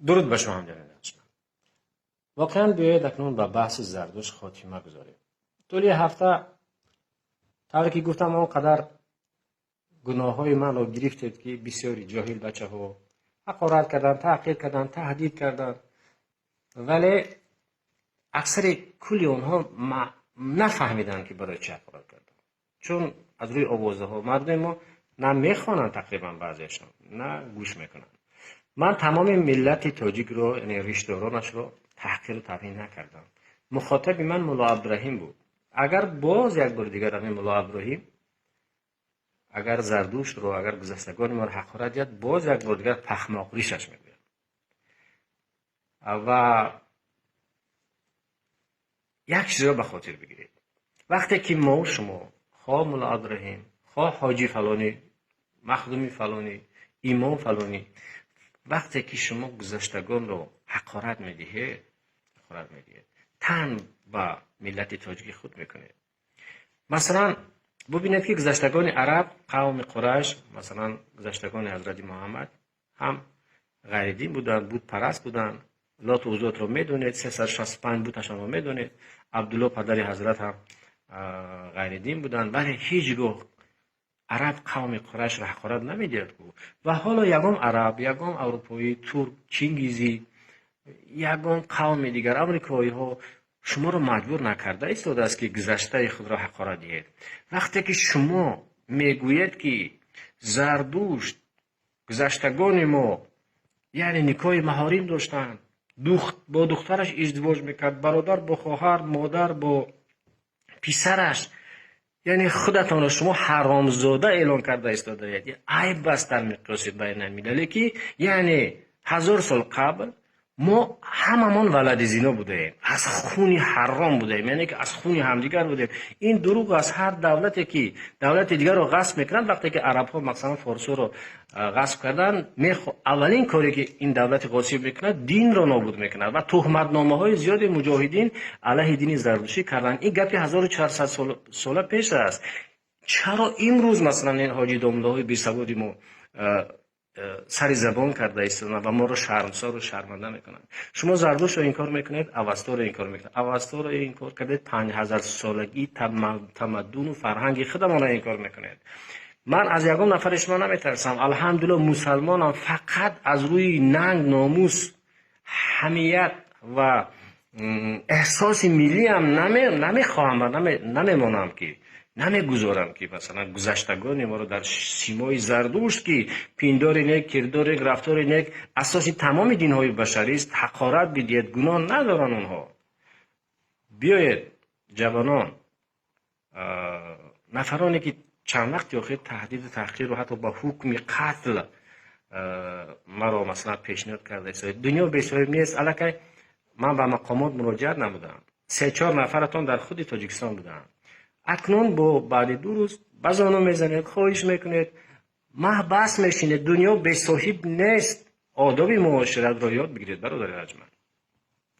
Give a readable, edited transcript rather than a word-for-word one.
درود به شما همجویان ارجمند. واقعا بیاید اکنون به بحث زردشت خاتمه گذاریم. طولی هفته طوری که گفتم اونقدر گناه های من رو گرفتید که بسیاری جاهل بچه ها حقارت کردن، تحقیر کردن، تهدید کردن، ولی اکثر کلی اونها نفهمیدن که برای چه حقارت کردن، چون از روی آوازه ها مردم ما نه میخوانن، تقریبا بعضیشون نه گوش میکنن. من تمام ملت تاجیک رو، یعنی ریشدارانش رو تحقیر و توهین نکردم. مخاطب من مولا عبدالرحیم بود. اگر باز یک بار دیگر همین مولا عبدالرحیم اگر زردوشت رو، اگر گذشتگان ما رو حقارت کرد، باز یک بار دیگر پخماق ریشش میگوید. و یک چیز رو به خاطر بگیرید، وقتی که ما و شما، خواه مولا عبدالرحیم، خواه حاجی فلانی، مخدومی فلانی، امام فلانی، وقتی که شما گذشتگان رو حقارت میدهید، تن با ملت تاجیک خود میکنید. مثلا ببینید که گذشتگان عرب، قوم قریش، مثلا گذشتگان حضرت محمد هم غیر دین بودن، بت پرست بودن. لات و عزات رو میدونید، 365 بتشان رو میدونید. عبدالله پدر حضرت هم غیر دین بودن، ولی هیچ گاه عرب قوم قریش را حقارت نمیدید. و حالا یگام عرب، یگام اروپایی، ترک، چینگیزی، یگام قوم دیگر، امریکایی ها شما رو مجبور نکرده ایستاده است که گذشته خود را حقارت دهید. وقتی که شما میگویید که زردوشت گذشتگان ما یعنی نکاح محارم داشتن، با دخترش ازدواج میکرد، برادر با خواهر، مادر با پسرش، یعنی خودتان را شما حرامزاده اعلان کرده ایستاده اید. عیب بست در مقیاس بین المللی که یعنی 1000 سال قبل ما هممون ولد زنا بودیم، از خون حرام بودیم، یعنی که از خون همدیگر بودیم. این دروغ از هر دولتی که دولت دیگر رو غصب میکنن. وقتی که عرب ها مثلا فارس رو غصب کردن، اولین کاری که این دولت غاصب میکنه دین رو نابود میکنه و تهمت نامه های زیاد مجاهدین علیه دین زردشتی کردن. این گپی 1400 سال پیش است. چرا امروز مثلا این حاجی دامله های بی سوادی ما سری زبان کرده ایستادن و ما رو شرمسار و شرمنده میکنن؟ شما زردوشت رو این کار میکنید، اوستا رو این کار میکنید. اوستا رو این کار کردید، 5000 سالگی تمدن و فرهنگ خودمان رو این کار میکنید. من از یگام نفر شما نمیترسم. الحمدلله مسلمانم، فقط از روی ننگ، ناموس، حمیت و احساس ملی هم نمیخواهم و نمیمانم که نمیگذارم که مثلا گذشتگان ما رو در سیمای زردوشت که پیندار نیک، کردار نیک، رفتار نیک اساسی تمام دین های بشری است حقارت بدید. گناه ندارن اونها. بیایید جوانان، نفرانی که چند وقت آخر تهدید و تحقیر و حتی با حکم قتل مرا مثلا پیشنهاد کرده، دنیا بی‌صاحب نیست، الکی من به مقامات مراجعت نمودم. 3-4 نفرتان در خود تاجیکستان بودن. اکنون با بعد 2 روز بزانو میزنید، خواهش میکنید، محبس میشینید. دنیا بی‌صاحب نیست. آداب معاشرت را یاد بگیرید برادر ارجمند.